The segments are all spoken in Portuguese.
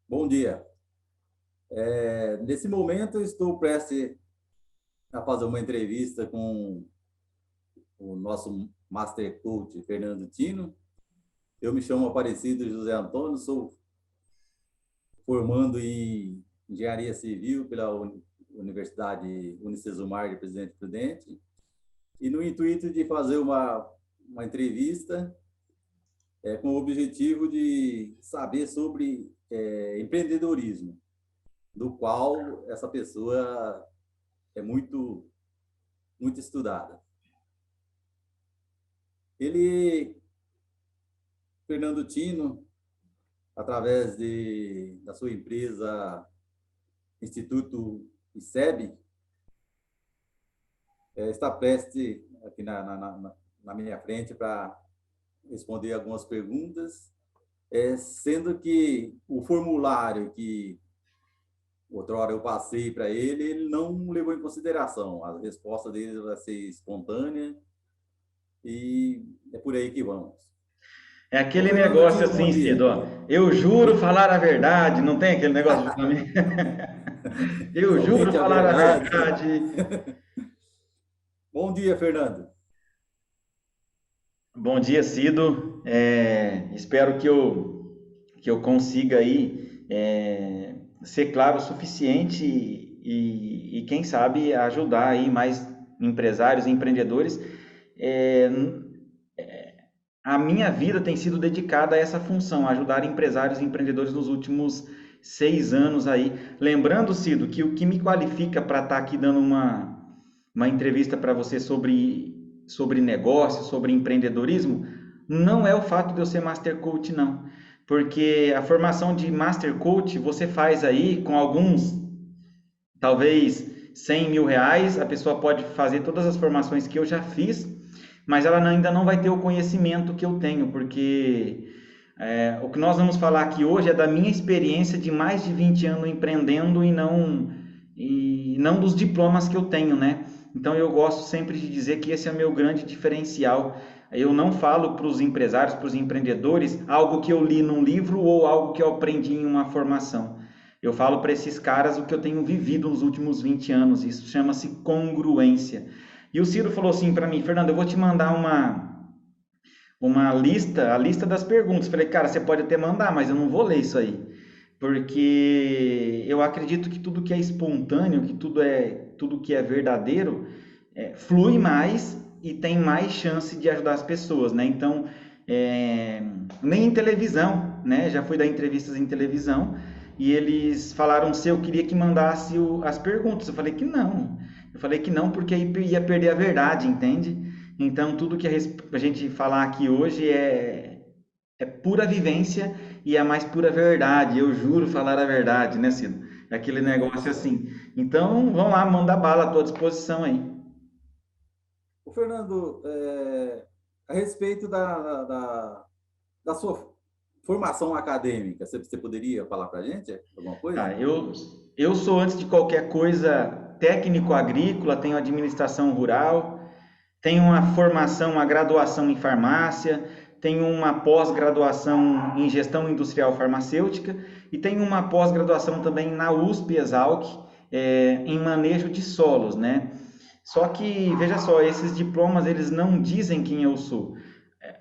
Bom dia. Nesse momento, eu estou prestes a fazer uma entrevista com o nosso Master Coach, Fernando Tino. Eu me chamo Aparecido José Antônio, sou formando em Engenharia Civil pela Universidade Unicesumar de Presidente Prudente, e no intuito de fazer uma entrevista com o objetivo de saber sobre empreendedorismo, do qual essa pessoa é muito estudada. Ele, Fernando Tino, através da sua empresa Instituto ICEB, está prestes aqui na minha frente para responder algumas perguntas, sendo que o formulário que outrora eu passei para ele, ele não levou em consideração. A resposta dele vai ser espontânea e é por aí que vamos. É Ô, aquele Fernando negócio Tino, bom assim, dia. Cido, ó. Eu juro falar a verdade, não tem aquele negócio justamente? Eu juro Somente a falar a verdade. verdade. Bom dia, Fernando. Bom dia, Cido. Espero que eu consiga aí ser claro o suficiente e quem sabe ajudar aí mais empresários e empreendedores. É, a minha vida tem sido dedicada a essa função, a ajudar empresários e empreendedores nos últimos 6 anos aí. Lembrando, Cido, que o que me qualifica para estar aqui dando uma entrevista para você sobre negócios, sobre empreendedorismo, não é o fato de eu ser Master Coach, não. Porque a formação de Master Coach você faz aí com alguns, talvez R$ 100.000, a pessoa pode fazer todas as formações que eu já fiz, mas ela ainda não vai ter o conhecimento que eu tenho, porque o que nós vamos falar aqui hoje é da minha experiência de mais de 20 anos empreendendo e não dos diplomas que eu tenho, né? Então eu gosto sempre de dizer que esse é o meu grande diferencial. Eu não falo para os empresários, para os empreendedores, algo que eu li num livro ou algo que eu aprendi em uma formação. Eu falo para esses caras o que eu tenho vivido nos últimos 20 anos. Isso chama-se congruência. E o Ciro falou assim para mim, Fernando, eu vou te mandar uma lista, a lista das perguntas. Falei, cara, você pode até mandar, mas eu não vou ler isso aí. Porque eu acredito que tudo que é espontâneo, que tudo que é verdadeiro, flui mais e tem mais chance de ajudar as pessoas, né? Então, nem em televisão, né? Já fui dar entrevistas em televisão e eles falaram se eu queria que mandasse as perguntas. Eu falei que não. Eu falei que não porque aí ia perder a verdade, entende? Então, tudo que a gente falar aqui hoje é pura vivência e é a mais pura verdade. Eu juro falar a verdade, né, Cido? É aquele negócio assim. Então, vamos lá, manda bala, à tua disposição aí. O Fernando, a respeito da sua formação acadêmica, você poderia falar para a gente alguma Tá, coisa? eu sou, antes de qualquer coisa, técnico agrícola, tenho administração rural, tenho uma formação, uma graduação em farmácia, tenho uma pós-graduação em gestão industrial farmacêutica e tenho uma pós-graduação também na USP Exalc, em manejo de solos, né? Só que, veja só, esses diplomas, eles não dizem quem eu sou.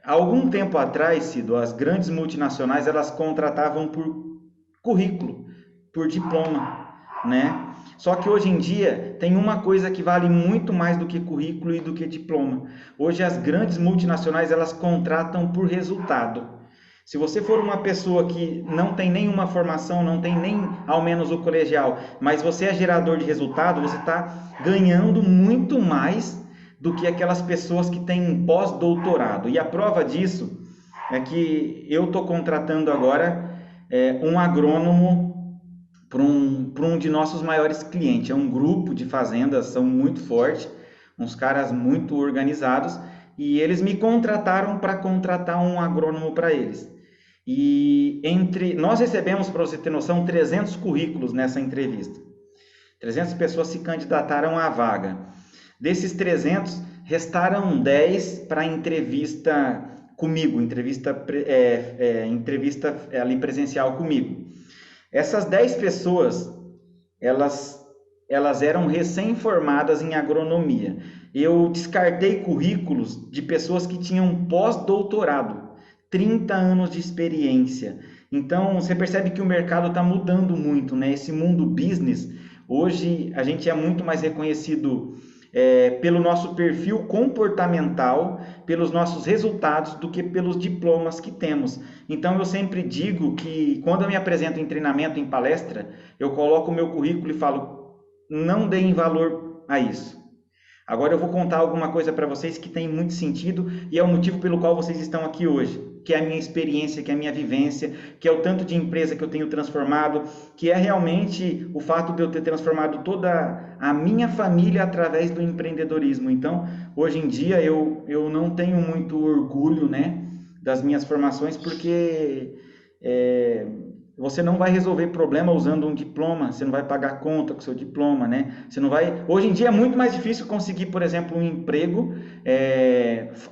Há algum tempo atrás, Cido, as grandes multinacionais, elas contratavam por currículo, por diploma, né? Só que hoje em dia tem uma coisa que vale muito mais do que currículo e do que diploma. Hoje as grandes multinacionais elas contratam por resultado. Se você for uma pessoa que não tem nenhuma formação, não tem nem ao menos o colegial, mas você é gerador de resultado, você está ganhando muito mais do que aquelas pessoas que têm pós-doutorado. E a prova disso é que eu estou contratando agora um agrônomo para um de nossos maiores clientes. É um grupo de fazendas, são muito fortes, uns caras muito organizados, e eles me contrataram para contratar um agrônomo para eles. E nós recebemos, para você ter noção, 300 currículos nessa entrevista. 300 pessoas se candidataram à vaga. Desses 300, restaram 10 para entrevista comigo, entrevista ali presencial comigo. Essas 10 pessoas, elas, elas eram recém-formadas em agronomia. Eu descartei currículos de pessoas que tinham pós-doutorado, 30 anos de experiência. Então, você percebe que o mercado está mudando muito, né? Esse mundo business, hoje a gente é muito mais reconhecido pelo nosso perfil comportamental, pelos nossos resultados, do que pelos diplomas que temos. Então, eu sempre digo que quando eu me apresento em treinamento, em palestra, eu coloco o meu currículo e falo, não deem valor a isso. Agora eu vou contar alguma coisa para vocês que tem muito sentido e é o motivo pelo qual vocês estão aqui hoje, que é a minha experiência, que é a minha vivência, que é o tanto de empresa que eu tenho transformado, que é realmente o fato de eu ter transformado toda a minha família através do empreendedorismo. Então, hoje em dia eu não tenho muito orgulho, né, das minhas formações, porque é, você não vai resolver problema usando um diploma, você não vai pagar conta com seu diploma, né? Você não vai. Hoje em dia é muito mais difícil conseguir, por exemplo, um emprego.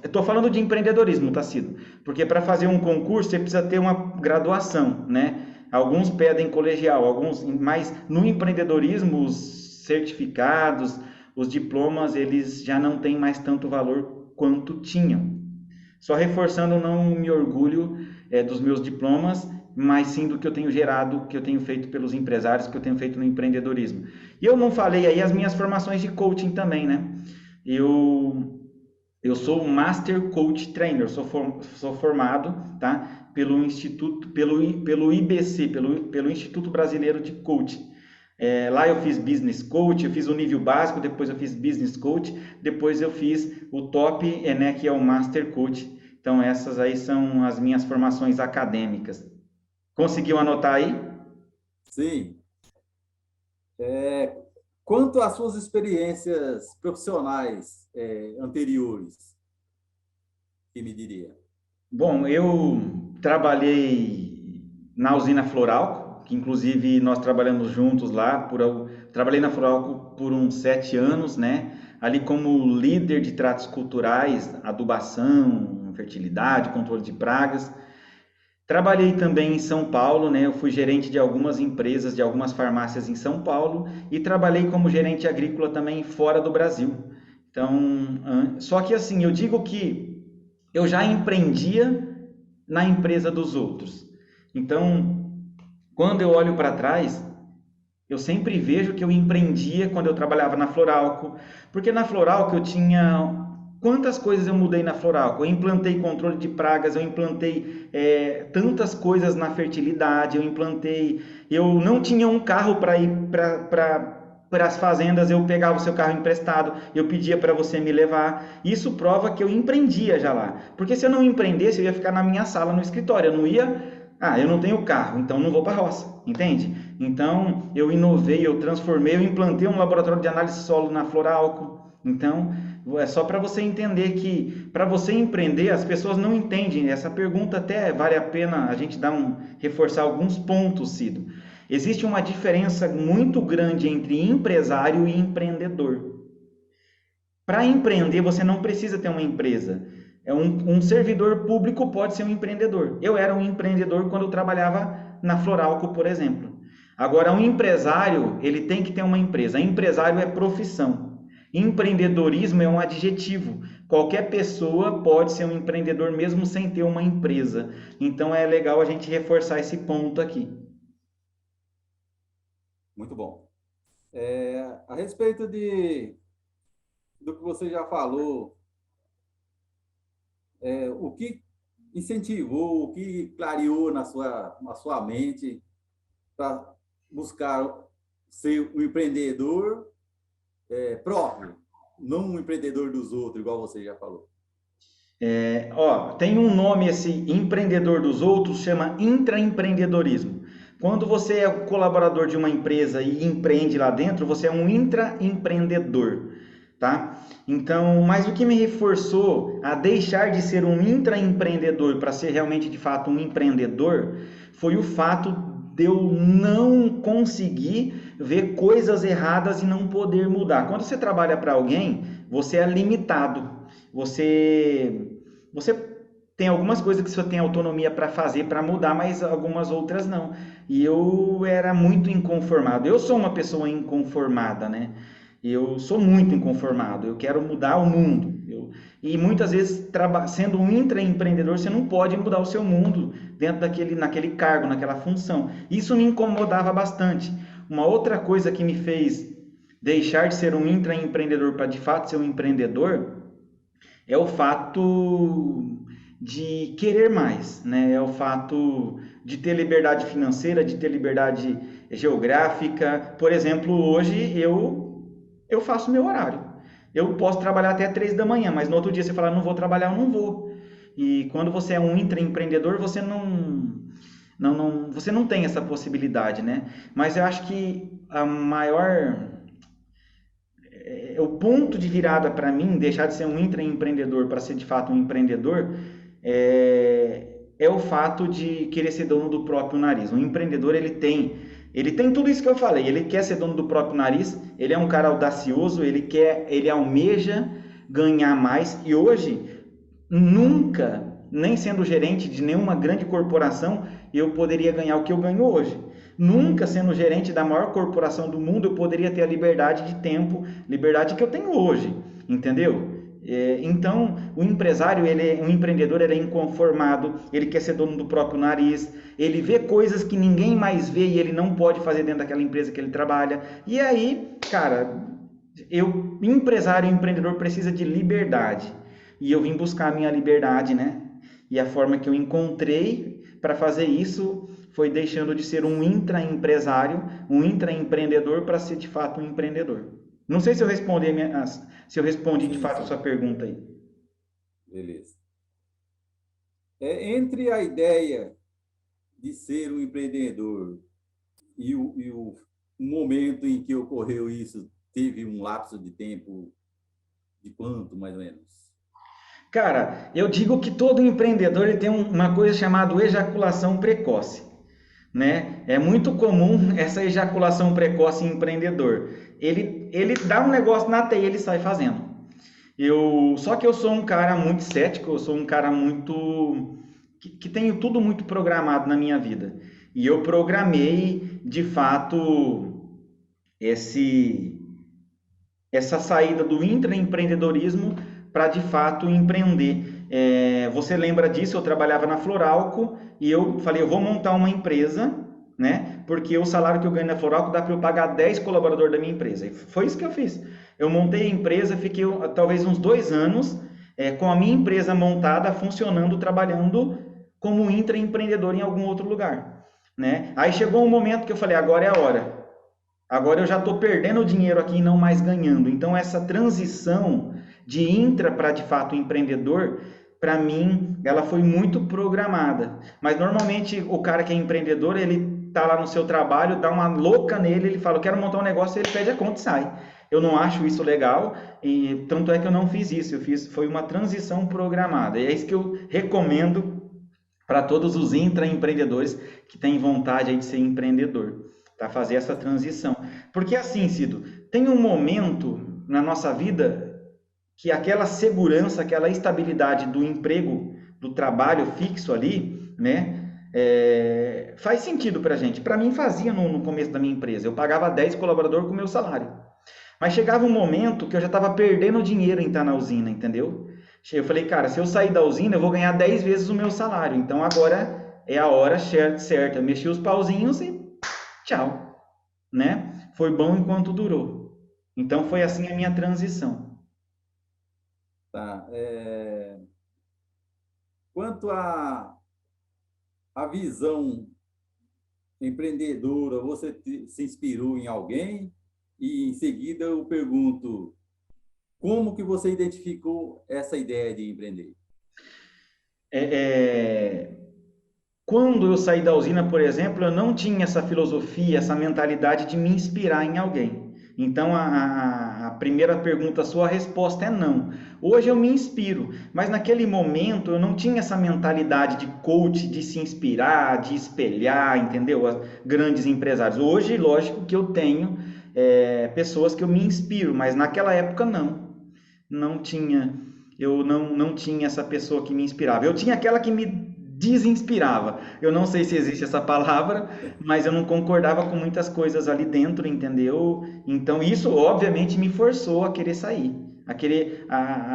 Estou falando de empreendedorismo, Tacido, porque para fazer um concurso você precisa ter uma graduação, né? Alguns pedem colegial, alguns, mas no empreendedorismo os certificados, os diplomas, eles já não têm mais tanto valor quanto tinham. Só reforçando, não me orgulho dos meus diplomas, mas sim do que eu tenho gerado, que eu tenho feito pelos empresários, que eu tenho feito no empreendedorismo. E eu não falei aí as minhas formações de coaching também, né? Eu sou um Master Coach Trainer, sou formado, tá? Pelo Instituto, pelo IBC, pelo Instituto Brasileiro de Coaching. Lá eu fiz Business Coach, eu fiz o nível básico, depois eu fiz Business Coach, depois eu fiz o top, né, que é o Master Coach. Então essas aí são as minhas formações acadêmicas. Conseguiu anotar aí? Sim. Quanto às suas experiências profissionais anteriores, que me diria? Bom, eu trabalhei na usina Floralco, que inclusive nós trabalhamos juntos lá. Trabalhei na Floralco por uns 7 anos, né? Ali como líder de tratos culturais, adubação, fertilidade, controle de pragas. Trabalhei também em São Paulo, né? Eu fui gerente de algumas empresas, de algumas farmácias em São Paulo e trabalhei como gerente agrícola também fora do Brasil. Então, só que assim, eu digo que eu já empreendia na empresa dos outros. Então, quando eu olho para trás, eu sempre vejo que eu empreendia quando eu trabalhava na Floralco, porque na Floralco eu tinha. Quantas coisas eu mudei na Floralco? Eu implantei controle de pragas, eu implantei tantas coisas na fertilidade, eu implantei. Eu não tinha um carro para ir para as fazendas, eu pegava o seu carro emprestado, eu pedia para você me levar. Isso prova que eu empreendia já lá. Porque se eu não empreendesse, eu ia ficar na minha sala no escritório, eu não ia. Ah, eu não tenho carro, então não vou para a roça, entende? Então eu inovei, eu transformei, eu implantei um laboratório de análise de solo na Floralco. Então é só para você entender que para você empreender as pessoas não entendem. Essa pergunta até vale a pena a gente reforçar alguns pontos, Cido. Existe uma diferença muito grande entre empresário e empreendedor. Para empreender, você não precisa ter uma empresa. Um servidor público pode ser um empreendedor. Eu era um empreendedor quando eu trabalhava na Floralco, por exemplo. Agora, um empresário, ele tem que ter uma empresa. Empresário é profissão. Empreendedorismo é um adjetivo. Qualquer pessoa pode ser um empreendedor mesmo sem ter uma empresa. Então, é legal a gente reforçar esse ponto aqui. Muito bom. A respeito do que você já falou, o que incentivou, o que clareou na sua mente para buscar ser um empreendedor próprio, não um empreendedor dos outros, igual você já falou? Tem um nome esse empreendedor dos outros, chama intraempreendedorismo. Quando você é colaborador de uma empresa e empreende lá dentro, você é um intraempreendedor, tá? Então, mas o que me reforçou a deixar de ser um intraempreendedor para ser realmente de fato um empreendedor foi o fato de eu não conseguir ver coisas erradas e não poder mudar. Quando você trabalha para alguém, você é limitado. Você tem algumas coisas que você tem autonomia para fazer, para mudar, mas algumas outras não. e eu era muito inconformado. Eu sou uma pessoa inconformada, né? Eu sou muito inconformado, eu quero mudar o mundo. E muitas vezes, sendo um intraempreendedor, você não pode mudar o seu mundo dentro naquele cargo, naquela função. Isso me incomodava bastante. Uma outra coisa que me fez deixar de ser um intraempreendedor para de fato ser um empreendedor é o fato de querer mais, né? É o fato de ter liberdade financeira, de ter liberdade geográfica. Por exemplo, hoje eu faço meu horário. Eu posso trabalhar até 3 da manhã, mas no outro dia você fala, não vou trabalhar, eu não vou. E quando você é um intraempreendedor, você não tem essa possibilidade, né? Mas eu acho que o ponto de virada para mim, deixar de ser um intraempreendedor para ser de fato um empreendedor, é o fato de querer ser dono do próprio nariz. Um empreendedor, ele tem tudo isso que eu falei. Ele quer ser dono do próprio nariz, ele é um cara audacioso, ele almeja ganhar mais. E hoje, nunca, nem sendo gerente de nenhuma grande corporação, eu poderia ganhar o que eu ganho hoje. Nunca sendo gerente da maior corporação do mundo, eu poderia ter a liberdade de tempo, liberdade que eu tenho hoje, entendeu? Então, o empresário, um empreendedor, ele é inconformado, ele quer ser dono do próprio nariz, ele vê coisas que ninguém mais vê e ele não pode fazer dentro daquela empresa que ele trabalha. E aí, cara, empresário e empreendedor precisa de liberdade. E eu vim buscar a minha liberdade, né? E a forma que eu encontrei para fazer isso foi deixando de ser um intraempresário, um intraempreendedor para ser de fato um empreendedor. Não sei se eu respondi de Sim, fato a sua sim. pergunta aí. Beleza. Entre a ideia de ser um empreendedor e o momento em que ocorreu isso, teve um lapso de tempo de quanto, mais ou menos? Cara, eu digo que todo empreendedor ele tem uma coisa chamada ejaculação precoce, né? É muito comum essa ejaculação precoce em empreendedor. Ele dá um negócio na teia e ele sai fazendo. Só que eu sou um cara muito cético, eu sou um cara muito que tenho tudo muito programado na minha vida. E eu programei, de fato, esse essa saída do intraempreendedorismo para de fato empreender. Você lembra disso? Eu trabalhava na Floralco e eu falei, eu vou montar uma empresa, né? Porque o salário que eu ganho na Floralco dá para eu pagar 10 colaboradores da minha empresa. E foi isso que eu fiz. Eu montei a empresa, fiquei talvez uns 2 anos com a minha empresa montada, funcionando, trabalhando como intraempreendedor em algum outro lugar, né? Aí chegou um momento que eu falei, agora é a hora. Agora eu já estou perdendo dinheiro aqui e não mais ganhando. Então essa transição de intra para de fato empreendedor, para mim, ela foi muito programada. Mas normalmente o cara que é empreendedor, ele tá lá no seu trabalho, dá uma louca nele, ele fala, eu quero montar um negócio, ele pede a conta e sai. Eu não acho isso legal e tanto é que eu não fiz isso. Foi uma transição programada. E é isso que eu recomendo para todos os intraempreendedores que têm vontade aí de ser empreendedor, tá? Fazer essa transição. Porque assim, Cido, tem um momento na nossa vida que aquela segurança, aquela estabilidade do emprego, do trabalho fixo ali, né? Faz sentido para a gente. Para mim fazia no começo da minha empresa. Eu pagava 10 colaboradores com o meu salário. Mas chegava um momento que eu já estava perdendo dinheiro em estar na usina, entendeu? Eu falei, cara, se eu sair da usina, eu vou ganhar 10 vezes o meu salário. Então agora é a hora certa. Eu mexi os pauzinhos e tchau, né? Foi bom enquanto durou. Então foi assim a minha transição. Tá. Quanto à visão empreendedora, você se inspirou em alguém? E em seguida eu pergunto, como que você identificou essa ideia de empreender? É, é, Quando eu saí da usina, por exemplo, eu não tinha essa filosofia, essa mentalidade de me inspirar em alguém. Então, a primeira pergunta sua, a resposta é não. Hoje eu me inspiro, mas naquele momento eu não tinha essa mentalidade de coach, de se inspirar, de espelhar, entendeu? Grandes empresários. Hoje, lógico que eu tenho pessoas que eu me inspiro, mas naquela época não. Não tinha, eu não tinha essa pessoa que me inspirava. Eu tinha aquela que me desinspirava. Eu não sei se existe essa palavra, mas eu não concordava com muitas coisas ali dentro, entendeu? Então isso obviamente me forçou a querer sair,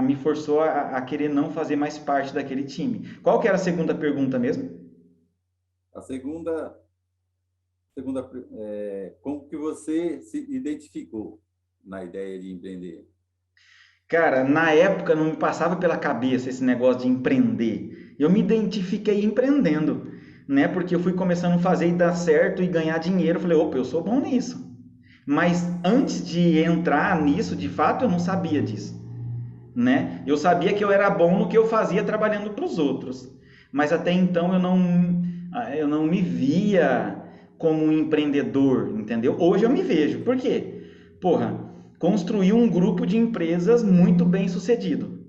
me forçou a querer não fazer mais parte daquele time. Qual que era a segunda pergunta mesmo? A segunda como que você se identificou na ideia de empreender? Cara, na época não me passava pela cabeça esse negócio de empreender. Eu me identifiquei empreendendo, né? Porque eu fui começando a fazer e dar certo e ganhar dinheiro. Eu falei, opa, eu sou bom nisso. Mas antes de entrar nisso, de fato, eu não sabia disso, né? Eu sabia que eu era bom no que eu fazia trabalhando para os outros. Mas até então eu não me via como um empreendedor, entendeu? Hoje eu me vejo. Por quê? Porra, construí um grupo de empresas muito bem sucedido.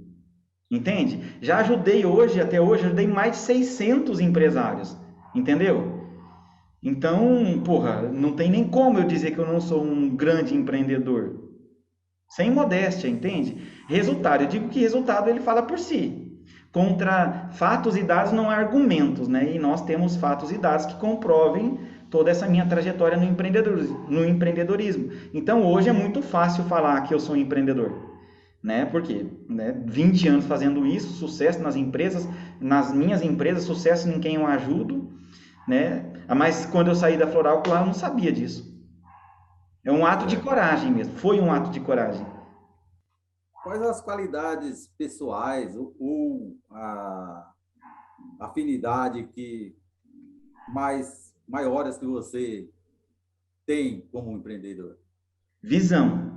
Entende? Já ajudei hoje, até hoje, ajudei mais de 600 empresários. Entendeu? Então, porra, não tem nem como eu dizer que eu não sou um grande empreendedor. Sem modéstia, entende? Resultado, eu digo que resultado ele fala por si. Contra fatos e dados não há argumentos, né? E nós temos fatos e dados que comprovem toda essa minha trajetória no empreendedorismo. Então hoje é muito fácil falar que eu sou um empreendedor, né? Porque, né, 20 anos fazendo isso, sucesso nas empresas, nas minhas empresas, sucesso em quem eu ajudo, né? Mas quando eu saí da Floral Clar, eu não sabia disso. É um ato de Certo. coragem mesmo, foi um ato de coragem. Quais as qualidades pessoais ou a afinidade que maiores que você tem como empreendedor? Visão,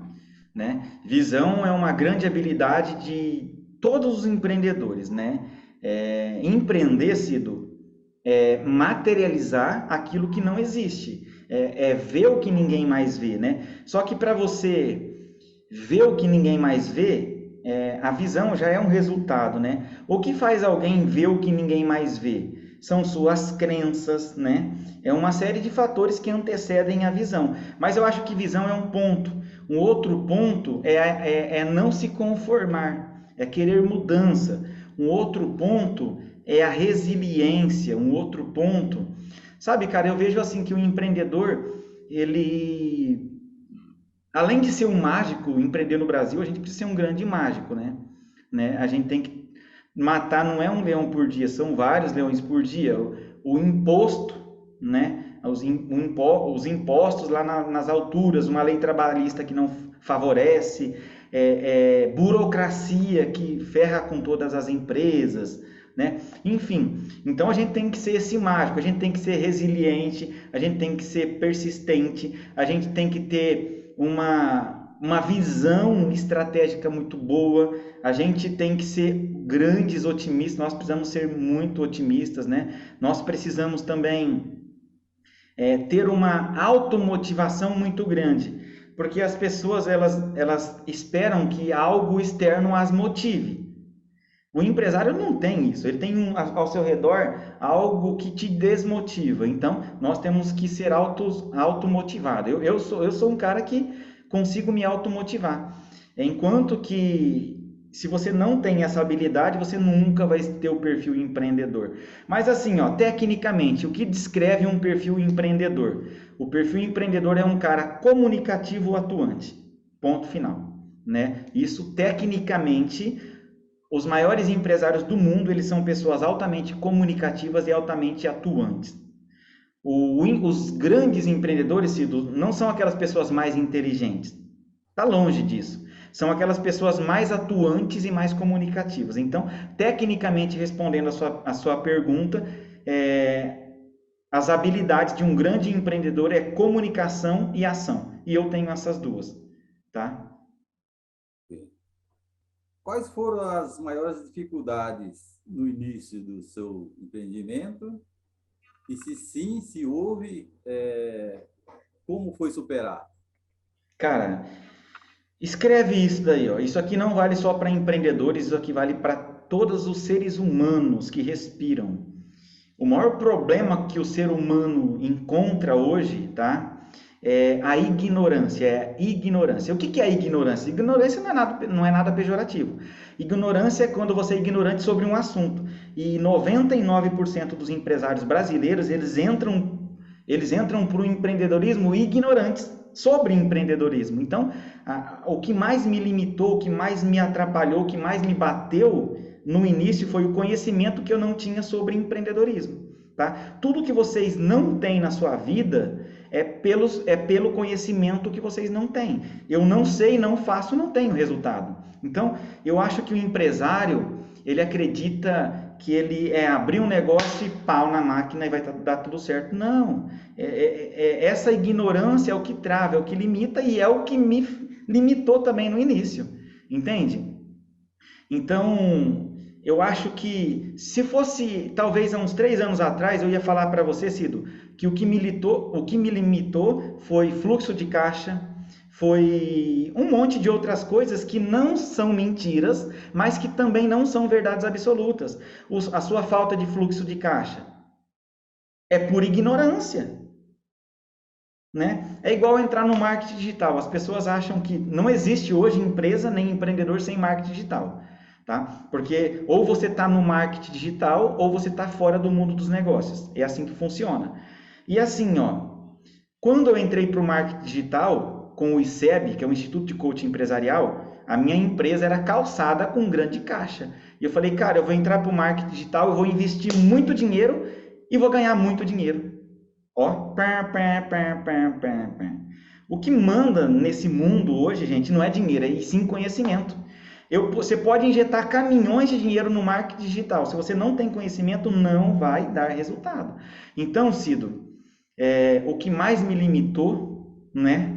né? Visão é uma grande habilidade de todos os empreendedores, né? Empreender, Cido, é materializar aquilo que não existe, é ver o que ninguém mais vê, né? Só que para você ver o que ninguém mais vê, a visão já é um resultado, né? O que faz alguém ver o que ninguém mais vê? São suas crenças, né? É uma série de fatores que antecedem a visão. Mas eu acho que visão é um ponto. Um outro ponto é não se conformar, é querer mudança. Um outro ponto é a resiliência. Um outro ponto, sabe, cara, eu vejo assim que o empreendedor, ele além de ser um mágico, empreender no Brasil, a gente precisa ser um grande mágico, né? A gente tem que matar, não é um leão por dia, são vários leões por dia. O imposto, né? Os impostos lá nas alturas, uma lei trabalhista que não favorece, burocracia que ferra com todas as empresas, né? Enfim, então a gente tem que ser esse mágico, a gente tem que ser resiliente, a gente tem que ser persistente, a gente tem que ter uma visão estratégica muito boa, a gente tem que ser grandes otimistas, nós precisamos ser muito otimistas, né? Nós precisamos também ter uma automotivação muito grande, porque as pessoas elas esperam que algo externo as motive. O empresário não tem isso, ele tem ao seu redor algo que te desmotiva. Então, nós temos que ser automotivados. Eu sou um cara que consigo me automotivar. Enquanto que, se você não tem essa habilidade, você nunca vai ter o perfil empreendedor. Mas assim, ó, tecnicamente, o que descreve um perfil empreendedor? O perfil empreendedor é um cara comunicativo atuante. Ponto final. Né? Isso, tecnicamente, os maiores empresários do mundo, eles são pessoas altamente comunicativas e altamente atuantes. Os grandes empreendedores, Cido, não são aquelas pessoas mais inteligentes. Está longe disso. São aquelas pessoas mais atuantes e mais comunicativas. Então, tecnicamente, respondendo a sua pergunta, as habilidades de um grande empreendedor é comunicação e ação. E eu tenho essas duas, tá? Quais foram as maiores dificuldades no início do seu empreendimento? E se sim, se houve, como foi superado? Cara, escreve isso daí, ó. Isso aqui não vale só para empreendedores, isso aqui vale para todos os seres humanos que respiram. O maior problema que o ser humano encontra hoje, tá? a ignorância, é a ignorância. O que é a ignorância? Ignorância não é nada pejorativo. Ignorância é quando você é ignorante sobre um assunto. E 99% dos empresários brasileiros, eles entram para o empreendedorismo ignorantes sobre empreendedorismo. Então, o que mais me limitou, o que mais me atrapalhou, o que mais me bateu no início foi o conhecimento que eu não tinha sobre empreendedorismo. Tá? Tudo que vocês não têm na sua vida pelo conhecimento que vocês não têm. Eu não sei, não faço, não tenho resultado. Então, eu acho que o empresário, ele acredita que ele abrir um negócio e pau na máquina e vai dar tudo certo. Não. Essa ignorância é o que trava, é o que limita e é o que me limitou também no início. Entende? Então, eu acho que se fosse talvez há uns 3 anos atrás, eu ia falar para você, Cido, que o que me limitou foi fluxo de caixa, foi um monte de outras coisas que não são mentiras, mas que também não são verdades absolutas. A sua falta de fluxo de caixa é por ignorância, né? É igual entrar no marketing digital. As pessoas acham que não existe hoje empresa nem empreendedor sem marketing digital. Tá? Porque ou você está no marketing digital ou você está fora do mundo dos negócios. É assim que funciona. E assim, quando eu entrei para o marketing digital com o ICEB, que é o Instituto de Coaching Empresarial, a minha empresa era calçada com grande caixa. E eu falei, cara, eu vou entrar para o marketing digital, eu vou investir muito dinheiro e vou ganhar muito dinheiro. O que manda nesse mundo hoje, gente, não é dinheiro, e sim conhecimento. Você pode injetar caminhões de dinheiro no marketing digital. Se você não tem conhecimento, não vai dar resultado. Então, Cido, o que mais me limitou, né,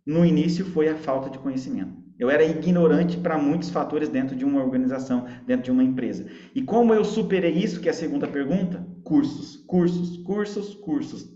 no início foi a falta de conhecimento. Eu era ignorante para muitos fatores dentro de uma organização, dentro de uma empresa. E como eu superei isso, que é a segunda pergunta? Cursos, cursos, cursos, cursos.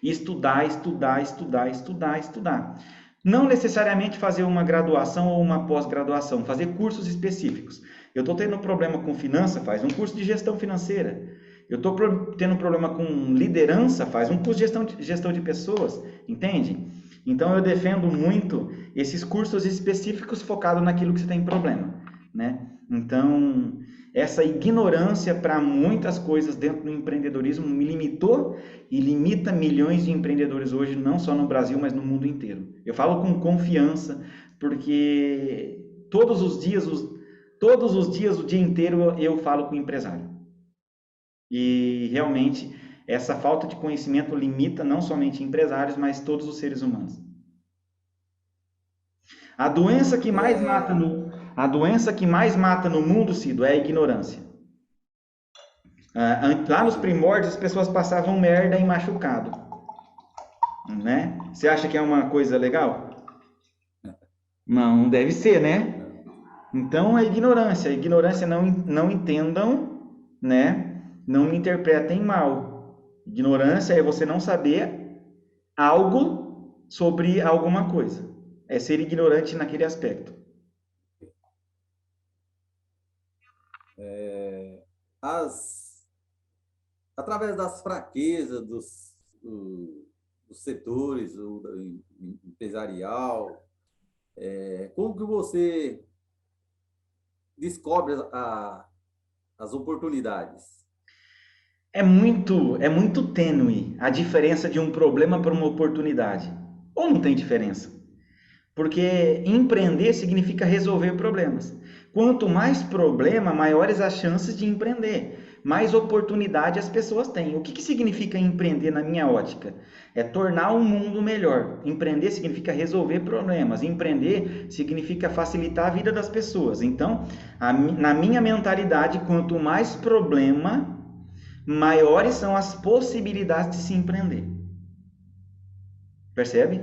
Estudar, estudar, estudar, estudar, estudar. Não necessariamente fazer uma graduação ou uma pós-graduação, fazer cursos específicos. Eu estou tendo problema com finança, faz um curso de gestão financeira. Eu estou tendo problema com liderança, faz um curso de gestão de pessoas, entende? Então eu defendo muito esses cursos específicos focados naquilo que você tem problema, né? Então, essa ignorância para muitas coisas dentro do empreendedorismo me limitou e limita milhões de empreendedores hoje, não só no Brasil, mas no mundo inteiro. Eu falo com confiança, porque todos os dias, o dia inteiro, eu falo com o empresário. E realmente, essa falta de conhecimento limita não somente empresários, mas todos os seres humanos. A doença que mais mata no mundo, Cido, é a ignorância. Lá nos primórdios, as pessoas passavam merda em machucado, né? Você acha que é uma coisa legal? Não deve ser, né? Então, a ignorância. A ignorância, não entendam, né? Não me interpretem mal. Ignorância é você não saber algo sobre alguma coisa. É ser ignorante naquele aspecto. Através das fraquezas dos setores, empresarial, como que você descobre as oportunidades? É muito tênue a diferença de um problema para uma oportunidade. Ou não tem diferença? Porque empreender significa resolver problemas. Quanto mais problema, maiores as chances de empreender. Mais oportunidade as pessoas têm. O que significa empreender na minha ótica? É tornar o mundo melhor. Empreender significa resolver problemas. Empreender significa facilitar a vida das pessoas. Então, na minha mentalidade, quanto mais problema, maiores são as possibilidades de se empreender. Percebe?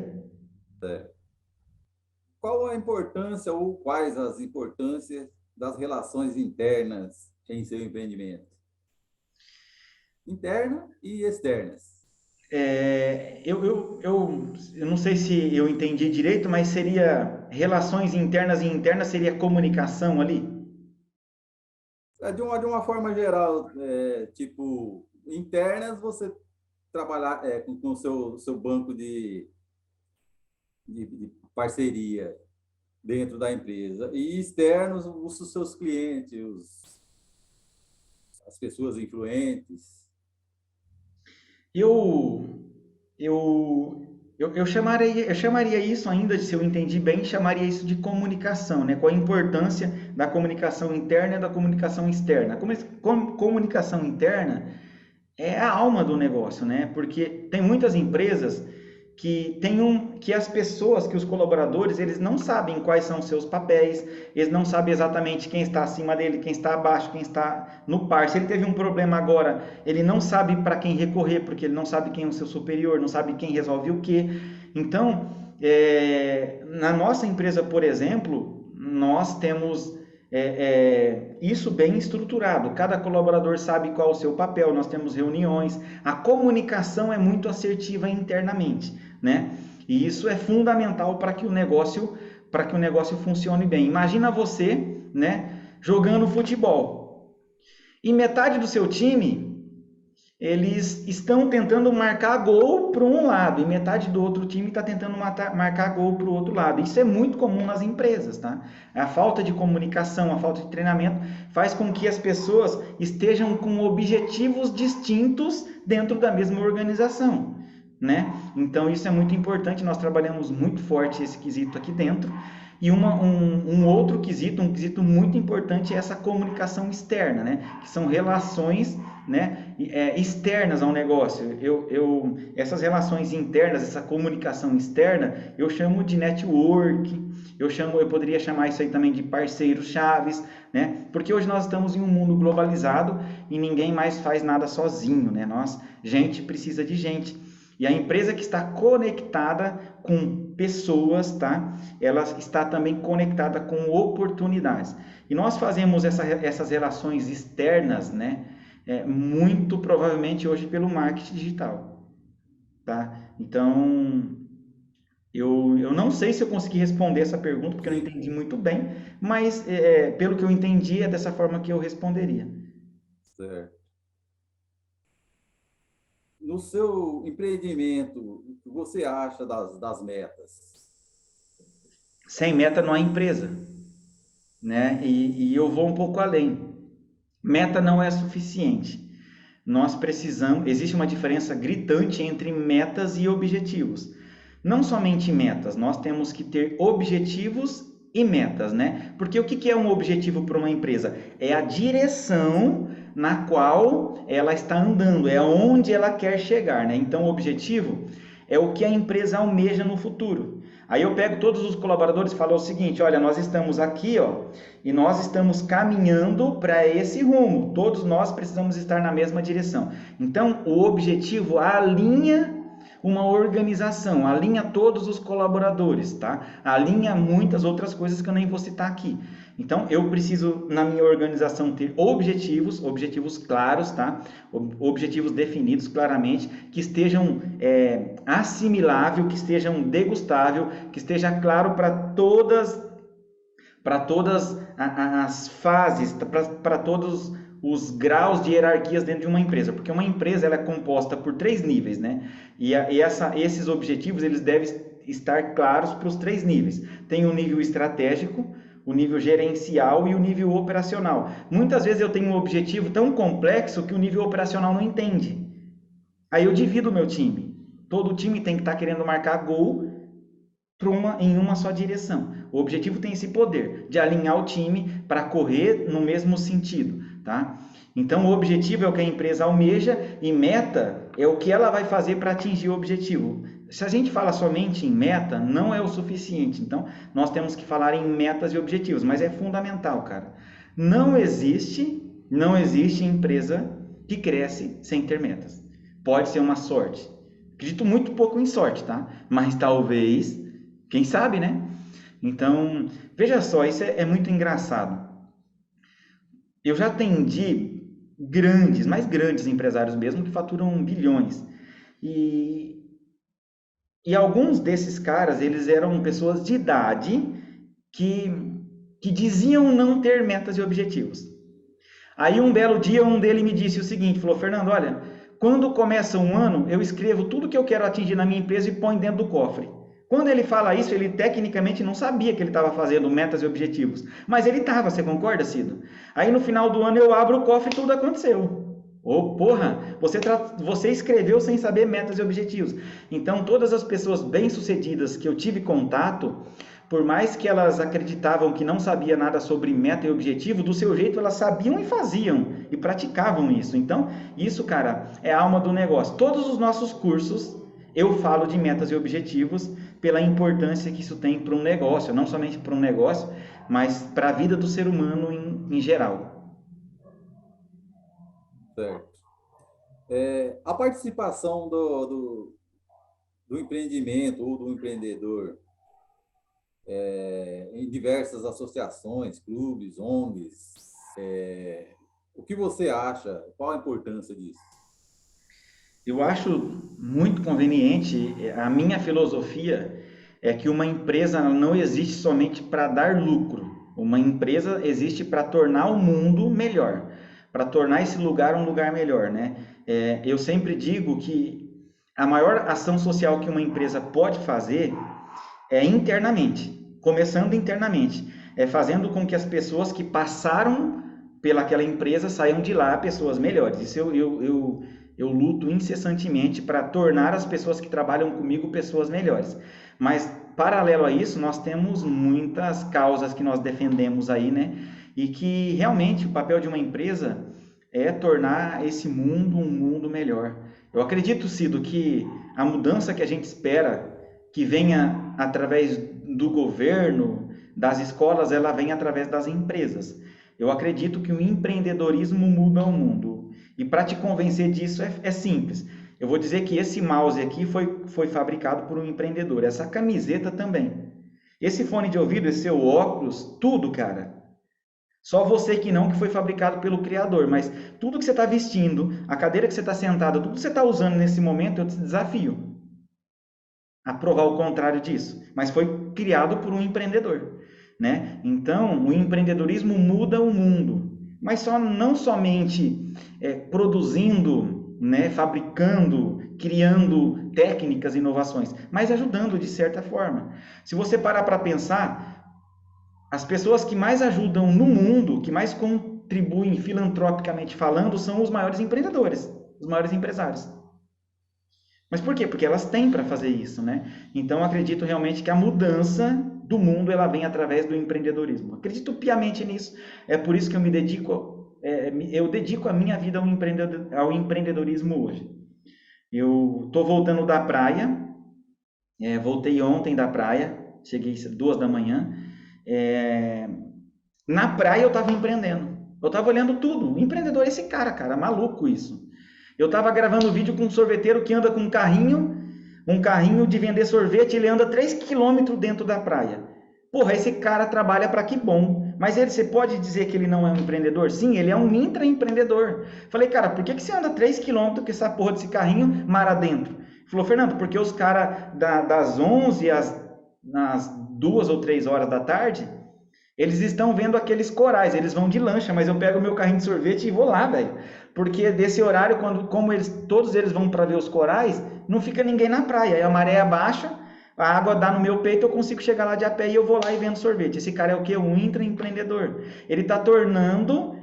Qual a importância ou quais as importâncias das relações internas em seu empreendimento? Interna e externas. Eu não sei se eu entendi direito, mas seria relações internas e internas, seria comunicação ali? De uma forma geral, tipo, internas você trabalhar com o seu banco de parceria dentro da empresa. E externos, os seus clientes, as pessoas influentes. Eu, eu chamaria isso ainda, se eu entendi bem, chamaria isso de comunicação, né? Qual a importância da comunicação interna e da comunicação externa? A comunicação interna é a alma do negócio, né? Porque tem muitas empresas que as pessoas, que os colaboradores, eles não sabem quais são os seus papéis, eles não sabem exatamente quem está acima dele, quem está abaixo, quem está no par. Se ele teve um problema agora, ele não sabe para quem recorrer, porque ele não sabe quem é o seu superior, não sabe quem resolve o quê. Então, na nossa empresa, por exemplo, nós temos isso bem estruturado. Cada colaborador sabe qual é o seu papel, nós temos reuniões, a comunicação é muito assertiva internamente, né? E isso é fundamental para que o negócio funcione bem. Imagina você, né, jogando futebol. E metade do seu time eles estão tentando marcar gol para um lado e metade do outro time está tentando marcar gol para o outro lado. Isso é muito comum nas empresas, tá? A falta de comunicação, a falta de treinamento faz com que as pessoas estejam com objetivos distintos dentro da mesma organização, né? Então isso é muito importante, nós trabalhamos muito forte esse quesito aqui dentro. E um outro quesito, um quesito muito importante é essa comunicação externa, né? Que são relações, né, externas ao negócio. Essas relações internas, essa comunicação externa, eu chamo de network, eu poderia chamar isso aí também de parceiros chaves, né? Porque hoje nós estamos em um mundo globalizado e ninguém mais faz nada sozinho, né? Gente precisa de gente. E a empresa que está conectada com pessoas, tá? Ela está também conectada com oportunidades. E nós fazemos essas relações externas, né? Muito provavelmente hoje pelo marketing digital, tá? Então, eu não sei se eu consegui responder essa pergunta, porque eu não entendi muito bem, mas pelo que eu entendi, é dessa forma que eu responderia. Certo. No seu empreendimento, o que você acha das metas? Sem meta não há empresa, né? E eu vou um pouco além. Meta não é suficiente. Nós precisamos, existe uma diferença gritante entre metas e objetivos. Não somente metas, nós temos que ter objetivos e metas, né? Porque o que é um objetivo para uma empresa? É a direção na qual ela está andando, é onde ela quer chegar, né? Então, o objetivo é o que a empresa almeja no futuro. Aí eu pego todos os colaboradores e falo o seguinte: olha, nós estamos aqui, ó, e nós estamos caminhando para esse rumo. Todos nós precisamos estar na mesma direção. Então, o objetivo alinha uma organização, alinha todos os colaboradores, tá? Alinha muitas outras coisas que eu nem vou citar aqui. Então, eu preciso, na minha organização, ter objetivos claros, tá? Objetivos definidos claramente, que estejam assimilável, que estejam degustável, que esteja claro para todas as fases, para todos os graus de hierarquias dentro de uma empresa, porque uma empresa ela é composta por 3 níveis, né? Esses objetivos eles devem estar claros para os 3 níveis. Tem o nível estratégico, o nível gerencial e o nível operacional. Muitas vezes eu tenho um objetivo tão complexo que o nível operacional não entende. Aí eu divido o meu time. Todo time tem que estar querendo marcar gol em uma só direção. O objetivo tem esse poder de alinhar o time para correr no mesmo sentido, tá? Então, o objetivo é o que a empresa almeja e meta é o que ela vai fazer para atingir o objetivo. Se a gente fala somente em meta, não é o suficiente. Então, nós temos que falar em metas e objetivos, mas é fundamental, cara. Não existe empresa que cresce sem ter metas. Pode ser uma sorte. Acredito muito pouco em sorte, tá? Mas talvez, quem sabe, né? Então, veja só, isso é muito engraçado. Eu já atendi mais grandes empresários mesmo, que faturam bilhões. E alguns desses caras, eles eram pessoas de idade que diziam não ter metas e objetivos. Aí um belo dia, um deles me disse o seguinte, falou: Fernando, olha, quando começa um ano, eu escrevo tudo que eu quero atingir na minha empresa e ponho dentro do cofre. Quando ele fala isso, ele tecnicamente não sabia que ele estava fazendo metas e objetivos. Mas ele estava, você concorda, Cido? Aí no final do ano eu abro o cofre e tudo aconteceu. Ô, porra, você escreveu sem saber metas e objetivos. Então, todas as pessoas bem-sucedidas que eu tive contato, por mais que elas acreditavam que não sabia nada sobre meta e objetivo, do seu jeito elas sabiam e faziam e praticavam isso. Então, isso, cara, é a alma do negócio. Todos os nossos cursos eu falo de metas e objetivos pela importância que isso tem para um negócio, não somente para um negócio, mas para a vida do ser humano em geral. Certo. A participação do empreendimento ou do empreendedor em diversas associações, clubes, ONGs, o que você acha? Qual a importância disso? Eu acho muito conveniente, a minha filosofia é que uma empresa não existe somente para dar lucro. Uma empresa existe para tornar o mundo melhor, para tornar esse lugar um lugar melhor, né? Eu sempre digo que a maior ação social que uma empresa pode fazer é internamente, começando internamente, é fazendo com que as pessoas que passaram pelaquela empresa saiam de lá pessoas melhores. Isso eu luto incessantemente para tornar as pessoas que trabalham comigo pessoas melhores. Mas, paralelo a isso, nós temos muitas causas que nós defendemos aí, né? E que realmente o papel de uma empresa é tornar esse mundo um mundo melhor. Eu acredito, Cido, que a mudança que a gente espera que venha através do governo, das escolas, ela vem através das empresas. Eu acredito que o empreendedorismo muda o mundo. E para te convencer disso é simples. Eu vou dizer que esse mouse aqui foi fabricado por um empreendedor. Essa camiseta também. Esse fone de ouvido, esse seu óculos, tudo, cara. Só você que não, que foi fabricado pelo Criador. Mas tudo que você está vestindo, a cadeira que você está sentado, tudo que você está usando nesse momento, eu te desafio a provar o contrário disso. Mas foi criado por um empreendedor, né? Então, o empreendedorismo muda o mundo. Mas não somente produzindo, né, fabricando, criando técnicas e inovações, mas ajudando de certa forma. Se você parar para pensar, as pessoas que mais ajudam no mundo, que mais contribuem filantropicamente falando, são os maiores empreendedores, os maiores empresários. Mas por quê? Porque elas têm para fazer isso, né? Então, acredito realmente que a mudança do mundo ela vem através do empreendedorismo. Acredito piamente nisso. É por isso que eu dedico a minha vida ao empreendedorismo hoje. Eu estou voltando da praia, voltei ontem da praia, cheguei 2 da manhã. Na praia eu estava empreendendo. Eu estava olhando tudo. O empreendedor é esse cara, maluco isso. Eu estava gravando vídeo com um sorveteiro que anda com um carrinho de vender sorvete, ele anda 3 quilômetros dentro da praia. Porra, esse cara trabalha para que bom. Mas você pode dizer que ele não é um empreendedor? Sim, ele é um intraempreendedor. Falei, cara, por que você anda 3 quilômetros com essa porra desse carrinho mar adentro? Ele falou, Fernando, porque os caras das 11 às 2 ou 3 horas da tarde, eles estão vendo aqueles corais, eles vão de lancha, mas eu pego meu carrinho de sorvete e vou lá, velho. Porque desse horário, como todos eles vão para ver os corais, não fica ninguém na praia. Aí a maré baixa, a água dá no meu peito, eu consigo chegar lá de a pé e eu vou lá e vendo sorvete. Esse cara é o quê? Um intraempreendedor. Ele está tornando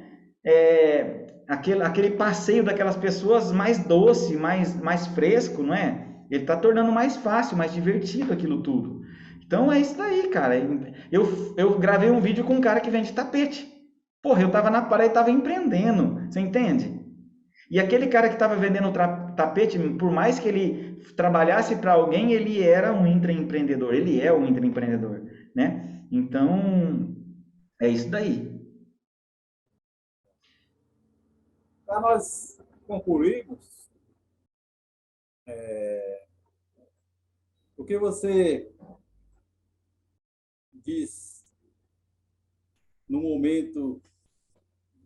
aquele passeio daquelas pessoas mais doce, mais fresco, não é? Ele está tornando mais fácil, mais divertido aquilo tudo. Então é isso daí, cara. Eu gravei um vídeo com um cara que vende tapete. Porra, eu tava na praia e tava empreendendo. Você entende? E aquele cara que estava vendendo tapete, por mais que ele trabalhasse para alguém, ele era um intraempreendedor. Ele é um intraempreendedor, né? Então, é isso daí. Para nós concluirmos, o que você diz no momento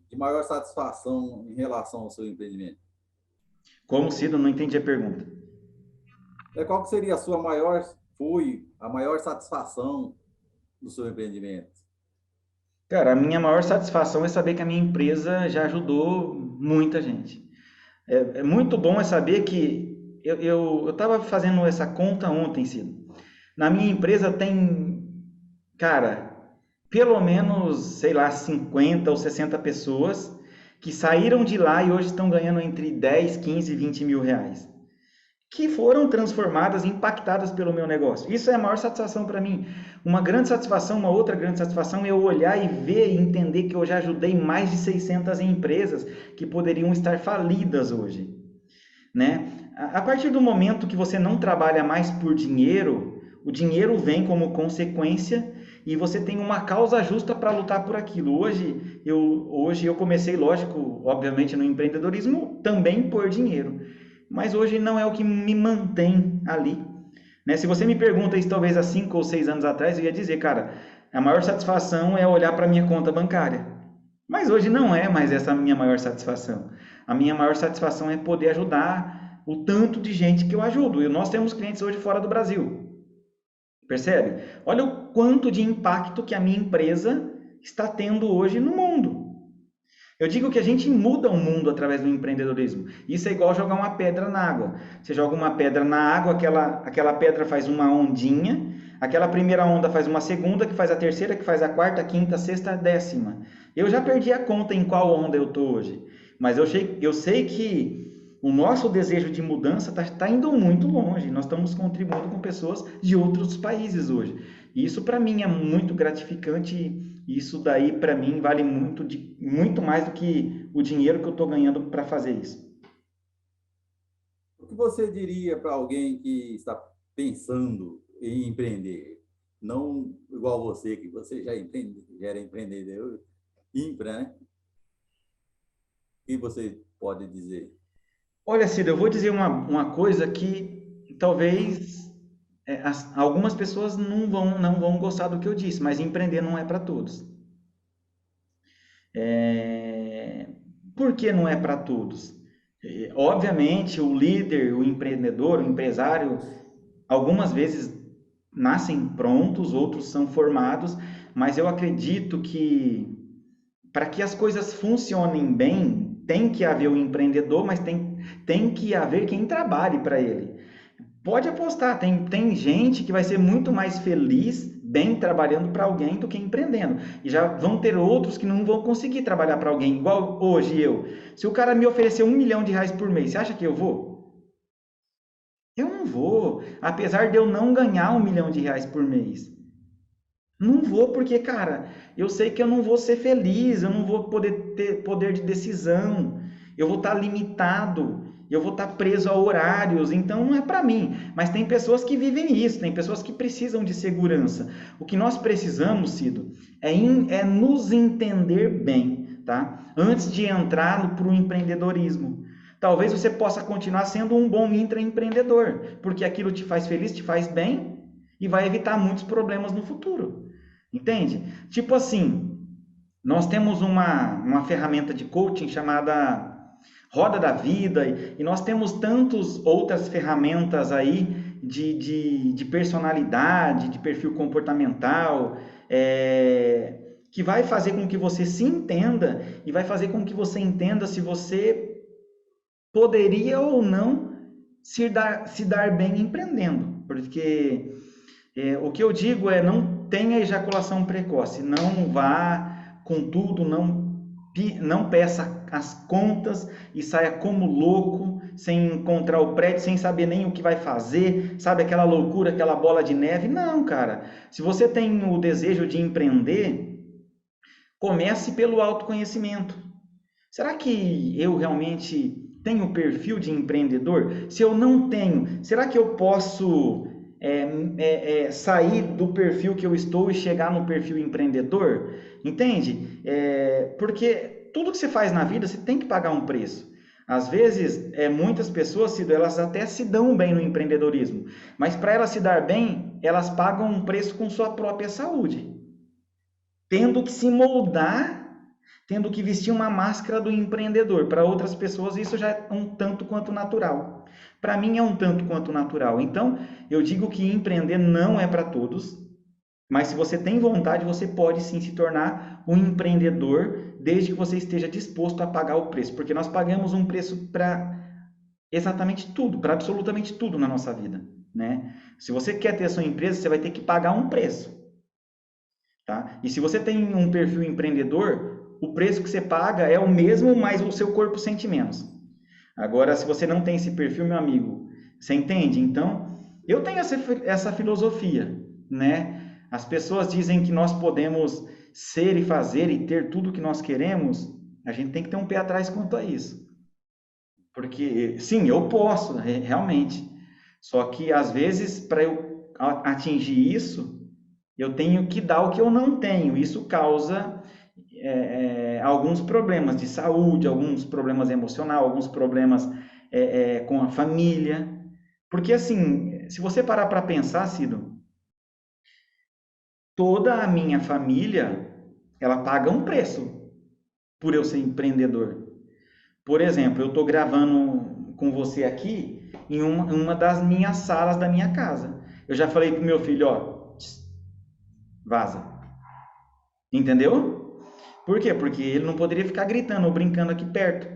de maior satisfação em relação ao seu empreendimento? Como, Cido? Não entendi a pergunta. Qual que seria a maior satisfação do seu empreendimento? Cara, a minha maior satisfação é saber que a minha empresa já ajudou muita gente. É muito bom saber que eu estava fazendo essa conta ontem, Cido. Na minha empresa tem, cara, pelo menos, sei lá, 50 ou 60 pessoas que saíram de lá e hoje estão ganhando entre 10, 15 e 20 mil reais. Que foram transformadas, impactadas pelo meu negócio. Isso é a maior satisfação para mim. Uma grande satisfação, uma outra grande satisfação é eu olhar e ver e entender que eu já ajudei mais de 600 empresas que poderiam estar falidas hoje, né? A partir do momento que você não trabalha mais por dinheiro, o dinheiro vem como consequência e você tem uma causa justa para lutar por aquilo. Hoje eu comecei, lógico, obviamente no empreendedorismo também por dinheiro, mas hoje não é o que me mantém ali, né? Se você me pergunta isso talvez há 5 ou 6 anos atrás, eu ia dizer, cara, a maior satisfação é olhar para minha conta bancária. Mas hoje não é mais essa a minha maior satisfação. A minha maior satisfação é poder ajudar o tanto de gente que eu ajudo. E nós temos clientes hoje fora do Brasil. Percebe? Olha o quanto de impacto que a minha empresa está tendo hoje no mundo. Eu digo que a gente muda o mundo através do empreendedorismo. Isso é igual jogar uma pedra na água. Você joga uma pedra na água, aquela pedra faz uma ondinha, aquela primeira onda faz uma segunda, que faz a terceira, que faz a quarta, a quinta, a sexta, a décima. Eu já perdi a conta em qual onda eu estou hoje. Mas eu sei que o nosso desejo de mudança está indo muito longe. Nós estamos contribuindo com pessoas de outros países hoje. E isso para mim é muito gratificante. Isso daí para mim vale muito mais do que o dinheiro que eu estou ganhando para fazer isso. O que você diria para alguém que está pensando em empreender? Não igual você, que você já era empreendedor, infra, né? O que você pode dizer? Olha, Cida, eu vou dizer uma coisa que talvez algumas pessoas não vão gostar do que eu disse, mas empreender não é para todos. É... Por que não é para todos? Obviamente, o líder, o empreendedor, o empresário, algumas vezes nascem prontos, outros são formados, mas eu acredito que para que as coisas funcionem bem, tem que haver o empreendedor, mas tem que haver quem trabalhe para ele. Pode apostar, tem gente que vai ser muito mais feliz bem trabalhando para alguém do que empreendendo. E já vão ter outros que não vão conseguir trabalhar para alguém, igual hoje eu. Se o cara me oferecer R$ 1 milhão por mês, você acha que eu vou? Eu não vou, apesar de eu não ganhar R$ 1 milhão por mês. Não vou porque, cara, eu sei que eu não vou ser feliz, eu não vou poder ter poder de decisão, eu vou estar limitado, eu vou estar preso a horários, então não é para mim. Mas tem pessoas que vivem isso, tem pessoas que precisam de segurança. O que nós precisamos, Cido, é nos entender bem, tá? Antes de entrar para o empreendedorismo. Talvez você possa continuar sendo um bom intraempreendedor, porque aquilo te faz feliz, te faz bem e vai evitar muitos problemas no futuro. Entende? Tipo assim, nós temos uma ferramenta de coaching chamada Roda da Vida e nós temos tantas outras ferramentas aí de personalidade, de perfil comportamental, que vai fazer com que você se entenda e vai fazer com que você entenda se você poderia ou não se dar bem empreendendo. Porque o que eu digo é não tenha ejaculação precoce, não vá com tudo, não peça as contas e saia como louco, sem encontrar o prédio, sem saber nem o que vai fazer, sabe aquela loucura, aquela bola de neve? Não, cara. Se você tem o desejo de empreender, comece pelo autoconhecimento. Será que eu realmente tenho o perfil de empreendedor? Se eu não tenho, será que eu posso sair do perfil que eu estou e chegar no perfil empreendedor? Entende? Porque tudo que você faz na vida, você tem que pagar um preço. Às vezes, muitas pessoas, elas até se dão bem no empreendedorismo, mas para elas se dar bem, elas pagam um preço com sua própria saúde, tendo que se moldar, tendo que vestir uma máscara do empreendedor. Para outras pessoas, isso já é um tanto quanto natural. Para mim, é um tanto quanto natural. Então, eu digo que empreender não é para todos, mas se você tem vontade, você pode sim se tornar um empreendedor, desde que você esteja disposto a pagar o preço, porque nós pagamos um preço para exatamente tudo, para absolutamente tudo na nossa vida, né? Se você quer ter a sua empresa, você vai ter que pagar um preço, tá? E se você tem um perfil empreendedor, o preço que você paga é o mesmo, mas o seu corpo sente menos. Agora, se você não tem esse perfil, meu amigo, você entende? Então, eu tenho essa filosofia, né? As pessoas dizem que nós podemos ser e fazer e ter tudo o que nós queremos, a gente tem que ter um pé atrás quanto a isso. Porque, sim, eu posso, realmente. Só que, às vezes, para eu atingir isso, eu tenho que dar o que eu não tenho. Isso causa alguns problemas de saúde, alguns problemas emocionais, alguns problemas com a família. Porque, assim, se você parar para pensar, Cido, toda a minha família, ela paga um preço por eu ser empreendedor. Por exemplo, eu estou gravando com você aqui em uma das minhas salas da minha casa. Eu já falei pro meu filho, ó, vaza. Entendeu? Por quê? Porque ele não poderia ficar gritando ou brincando aqui perto.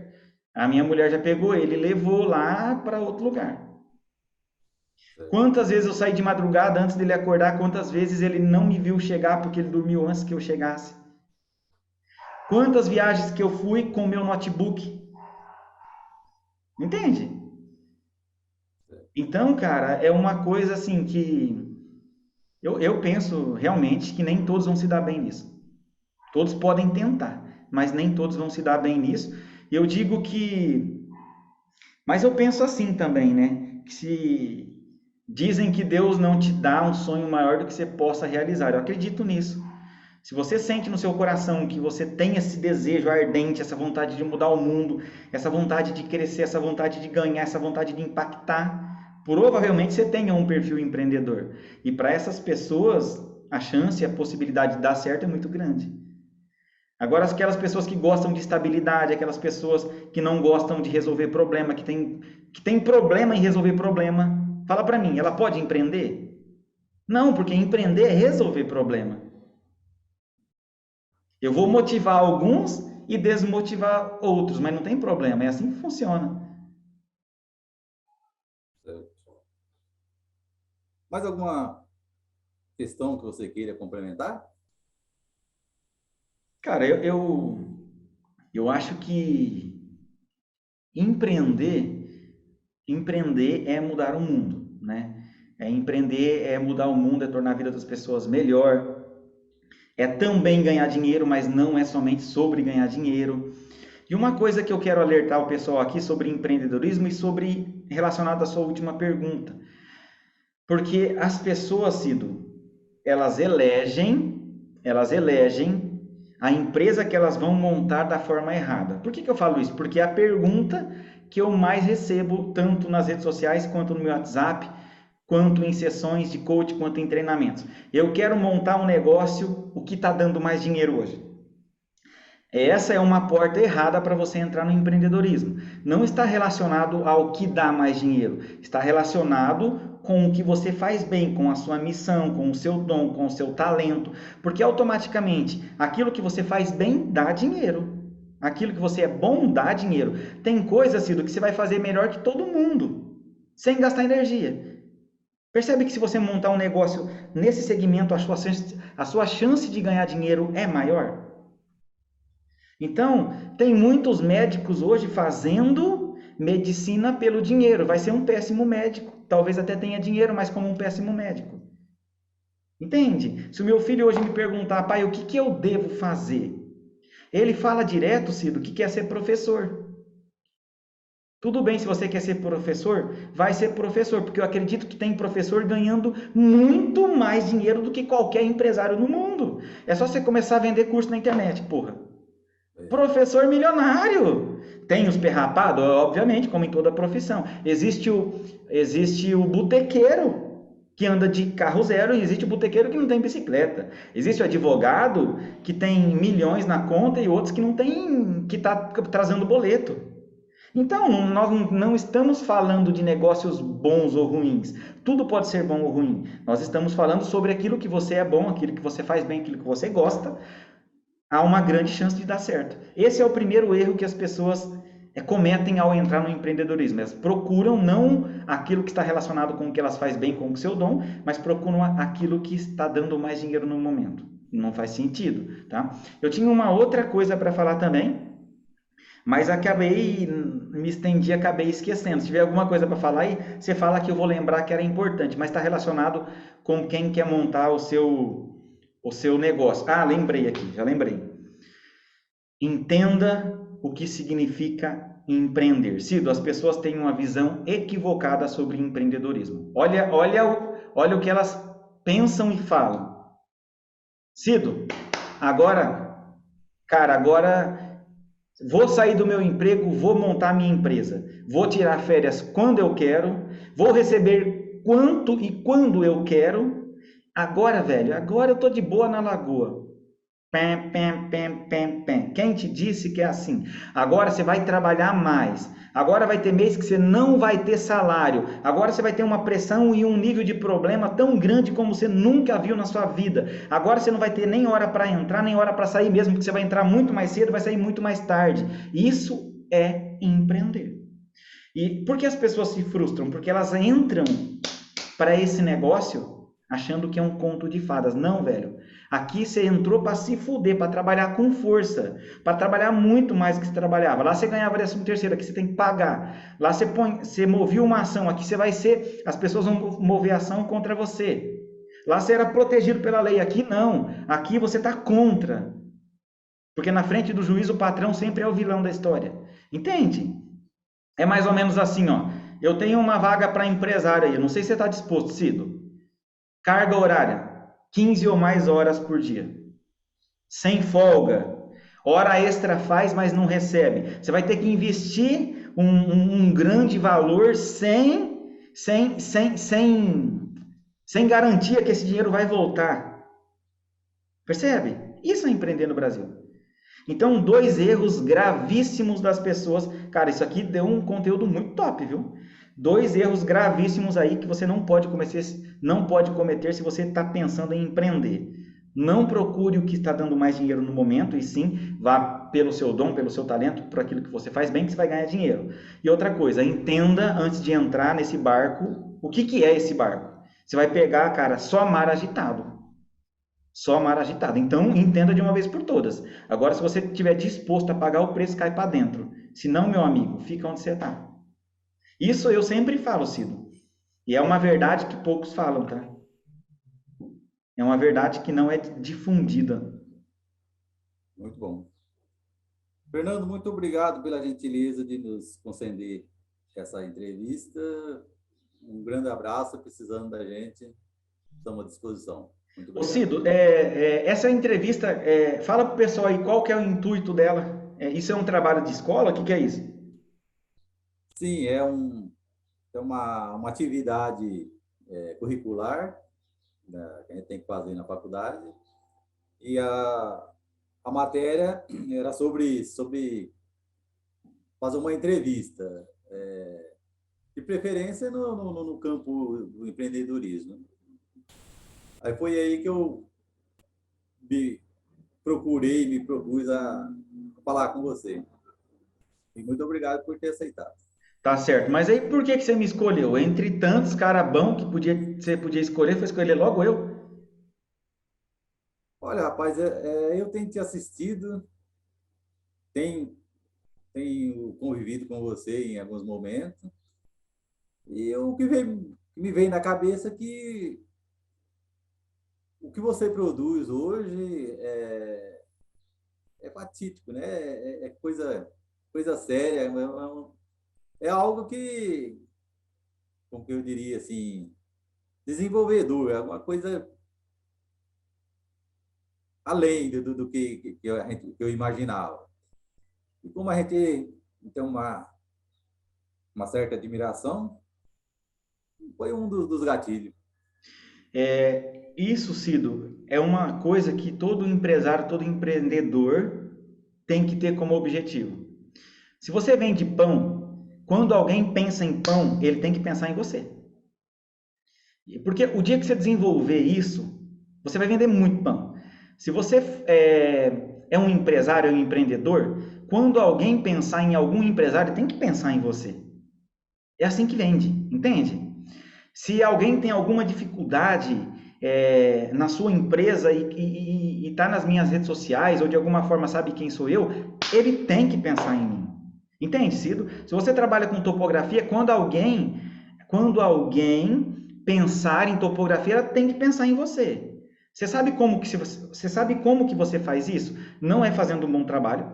A minha mulher já pegou ele e levou lá para outro lugar. Quantas vezes eu saí de madrugada antes dele acordar, quantas vezes ele não me viu chegar porque ele dormiu antes que eu chegasse. Quantas viagens que eu fui com o meu notebook. Entende? Então, cara, é uma coisa assim que eu penso realmente que nem todos vão se dar bem nisso. Todos podem tentar, mas nem todos vão se dar bem nisso. E eu digo que. Mas eu penso assim também, né? Que se dizem que Deus não te dá um sonho maior do que você possa realizar. Eu acredito nisso. Se você sente no seu coração que você tem esse desejo ardente, essa vontade de mudar o mundo, essa vontade de crescer, essa vontade de ganhar, essa vontade de impactar, provavelmente você tenha um perfil empreendedor. E para essas pessoas, a chance, a possibilidade de dar certo é muito grande. Agora, aquelas pessoas que gostam de estabilidade, aquelas pessoas que não gostam de resolver problema, que tem problema em resolver problema, fala para mim, ela pode empreender? Não, porque empreender é resolver problema. Eu vou motivar alguns e desmotivar outros, mas não tem problema, é assim que funciona. Certo. Mais alguma questão que você queira complementar? Cara, eu acho que empreender é mudar o mundo, né? Empreender é mudar o mundo, é tornar a vida das pessoas melhor, é também ganhar dinheiro, mas não é somente sobre ganhar dinheiro. E uma coisa que eu quero alertar o pessoal aqui sobre empreendedorismo e sobre relacionado à sua última pergunta, porque as pessoas, Cido, elas elegem a empresa que elas vão montar da forma errada. Por que eu falo isso? Porque é a pergunta que eu mais recebo, tanto nas redes sociais, quanto no meu WhatsApp, quanto em sessões de coach, quanto em treinamentos. Eu quero montar um negócio, o que está dando mais dinheiro hoje? Essa é uma porta errada para você entrar no empreendedorismo. Não está relacionado ao que dá mais dinheiro, está relacionado com o que você faz bem, com a sua missão, com o seu dom, com o seu talento, porque automaticamente aquilo que você faz bem dá dinheiro. Aquilo que você é bom dá dinheiro. Tem coisa, Cido, que você vai fazer melhor que todo mundo, sem gastar energia. Percebe que se você montar um negócio nesse segmento, a sua chance de ganhar dinheiro é maior? Então, tem muitos médicos hoje fazendo medicina pelo dinheiro. Vai ser um péssimo médico. Talvez até tenha dinheiro, mas como um péssimo médico. Entende? Se o meu filho hoje me perguntar, pai, o que eu devo fazer? Ele fala direto, Cido, que quer ser professor. Tudo bem, se você quer ser professor, vai ser professor, porque eu acredito que tem professor ganhando muito mais dinheiro do que qualquer empresário no mundo. É só você começar a vender curso na internet, porra. Professor milionário. Tem os perrapados, obviamente, como em toda profissão. Existe o botequeiro que anda de carro zero e existe o botequeiro que não tem bicicleta. Existe o advogado que tem milhões na conta e outros que não tem, que está trazendo boleto. Então, nós não estamos falando de negócios bons ou ruins. Tudo pode ser bom ou ruim. Nós estamos falando sobre aquilo que você é bom, aquilo que você faz bem, aquilo que você gosta, há uma grande chance de dar certo. Esse é o primeiro erro que as pessoas cometem ao entrar no empreendedorismo. Elas procuram não aquilo que está relacionado com o que elas fazem bem com o seu dom, mas procuram aquilo que está dando mais dinheiro no momento. Não faz sentido, tá? Eu tinha uma outra coisa para falar também, mas me estendi, acabei esquecendo. Se tiver alguma coisa para falar aí, você fala que eu vou lembrar que era importante, mas está relacionado com quem quer montar o seu negócio. Ah, lembrei aqui, já lembrei. Entenda o que significa empreender. Cido, as pessoas têm uma visão equivocada sobre empreendedorismo. Olha o que elas pensam e falam. Cido, agora vou sair do meu emprego, vou montar minha empresa, vou tirar férias quando eu quero, vou receber quanto e quando eu quero. Agora, velho, agora eu tô de boa na lagoa. Pem, pem, pem, pem, pem. Quem te disse que é assim? Agora você vai trabalhar mais. Agora vai ter mês que você não vai ter salário. Agora você vai ter uma pressão e um nível de problema tão grande como você nunca viu na sua vida. Agora você não vai ter nem hora para entrar, nem hora para sair mesmo, porque você vai entrar muito mais cedo, vai sair muito mais tarde. Isso é empreender. E por que as pessoas se frustram? Porque elas entram para esse negócio achando que é um conto de fadas. Não, velho. Aqui você entrou para se fuder, para trabalhar com força, para trabalhar muito mais do que você trabalhava. Lá você ganhava 13º, aqui você tem que pagar. Lá você movia uma ação, aqui você vai ser, as pessoas vão mover ação contra você. Lá você era protegido pela lei, aqui não. Aqui você está contra. Porque na frente do juiz o patrão sempre é o vilão da história. Entende? É mais ou menos assim, ó. Eu tenho uma vaga para empresário aí, não sei se você está disposto, Cido. Carga horária, 15 ou mais horas por dia. Sem folga. Hora extra faz, mas não recebe. Você vai ter que investir um grande valor sem garantia que esse dinheiro vai voltar. Percebe? Isso é empreender no Brasil. Então, 2 erros gravíssimos das pessoas. Cara, isso aqui deu um conteúdo muito top, viu? 2 erros gravíssimos aí que você não pode cometer se você está pensando em empreender. Não procure o que está dando mais dinheiro no momento, e sim, vá pelo seu dom, pelo seu talento, por aquilo que você faz bem, que você vai ganhar dinheiro. E outra coisa, entenda antes de entrar nesse barco, o que é esse barco. Você vai pegar, cara, só mar agitado. Só mar agitado. Então, entenda de uma vez por todas. Agora, se você estiver disposto a pagar o preço, cai para dentro. Se não, meu amigo, fica onde você está. Isso eu sempre falo, Cido. E é uma verdade que poucos falam, tá? É uma verdade que não é difundida. Muito bom. Fernando, muito obrigado pela gentileza de nos conceder essa entrevista. Um grande abraço, precisando da gente, estamos à disposição. Muito Ô obrigado. Cido, essa entrevista, fala para o pessoal aí qual que é o intuito dela. Isso é um trabalho de escola? O que é isso? Sim, é uma atividade curricular, né, que a gente tem que fazer na faculdade. E a matéria era sobre fazer uma entrevista, de preferência no campo do empreendedorismo. Aí foi aí que eu me propus a falar com você. E muito obrigado por ter aceitado. Tá certo. Mas aí por que você me escolheu? Entre tantos cara bom que você podia escolher, foi escolher logo eu? Olha, rapaz, eu tenho te assistido, tenho, tenho convivido com você em alguns momentos, e me veio na cabeça que o que você produz hoje é patítico, né? Coisa séria, é algo que, como que eu diria assim, desenvolvedor, é uma coisa além do que eu imaginava. E como a gente tem uma certa admiração, foi um dos gatilhos. Isso, Cido, é uma coisa que todo empresário, todo empreendedor tem que ter como objetivo. Se você vende pão, quando alguém pensa em pão, ele tem que pensar em você. Porque o dia que você desenvolver isso, você vai vender muito pão. Se você é um empresário, é um empreendedor, quando alguém pensar em algum empresário, tem que pensar em você. É assim que vende, entende? Se alguém tem alguma dificuldade na sua empresa e está nas minhas redes sociais ou de alguma forma sabe quem sou eu, ele tem que pensar em mim. Entende, Cido? Se você trabalha com topografia, quando alguém pensar em topografia, ela tem que pensar em você. Você sabe como que você faz isso? Não é fazendo um bom trabalho,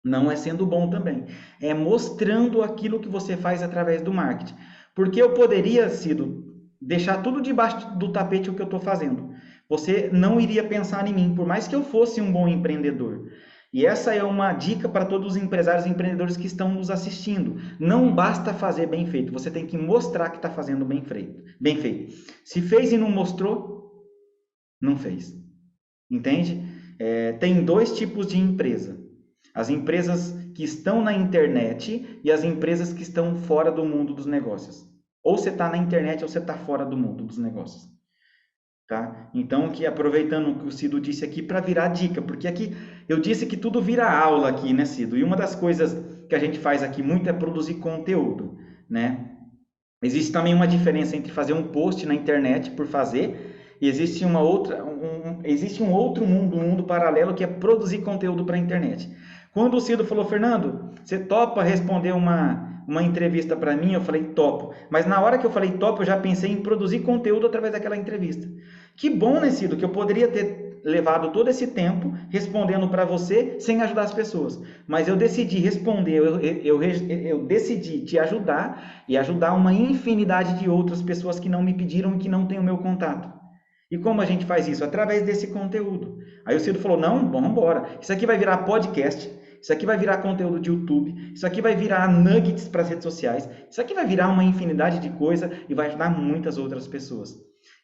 não é sendo bom também. É mostrando aquilo que você faz através do marketing. Porque eu poderia, Cido, deixar tudo debaixo do tapete o que eu estou fazendo. Você não iria pensar em mim, por mais que eu fosse um bom empreendedor. E essa é uma dica para todos os empresários e empreendedores que estão nos assistindo. Não basta fazer bem feito, você tem que mostrar que está fazendo bem feito. Bem feito. Se fez e não mostrou, não fez. Entende? Tem dois tipos de empresa. As empresas que estão na internet e as empresas que estão fora do mundo dos negócios. Ou você está na internet ou você está fora do mundo dos negócios. Tá? Então, aproveitando o que o Cido disse aqui para virar dica, porque aqui eu disse que tudo vira aula aqui, né, Cido? E uma das coisas que a gente faz aqui muito é produzir conteúdo, né? Existe também uma diferença entre fazer um post na internet por fazer e existe existe um outro mundo, um mundo paralelo que é produzir conteúdo para a internet. Quando o Cido falou, Fernando, você topa responder uma entrevista para mim? Eu falei, topo. Mas na hora que eu falei topo, eu já pensei em produzir conteúdo através daquela entrevista. Que bom, né, Cido, que eu poderia ter levado todo esse tempo respondendo para você sem ajudar as pessoas. Mas eu decidi responder, eu decidi te ajudar e ajudar uma infinidade de outras pessoas que não me pediram e que não têm o meu contato. E como a gente faz isso? Através desse conteúdo. Aí o Cido falou, não, vamos embora. Isso aqui vai virar podcast, isso aqui vai virar conteúdo de YouTube, isso aqui vai virar nuggets para as redes sociais, isso aqui vai virar uma infinidade de coisa e vai ajudar muitas outras pessoas.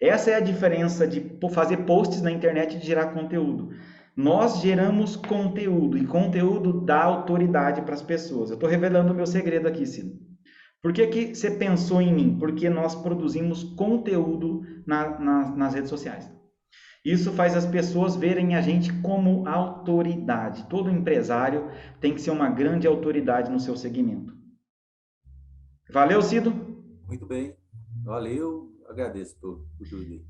Essa é a diferença de fazer posts na internet e de gerar conteúdo. Nós geramos conteúdo e conteúdo dá autoridade para as pessoas. Eu estou revelando o meu segredo aqui, Cido. Por que você pensou em mim? Porque nós produzimos conteúdo nas redes sociais. Isso faz as pessoas verem a gente como autoridade. Todo empresário tem que ser uma grande autoridade no seu segmento. Valeu, Cido? Muito bem. Valeu, agradeço por tudo.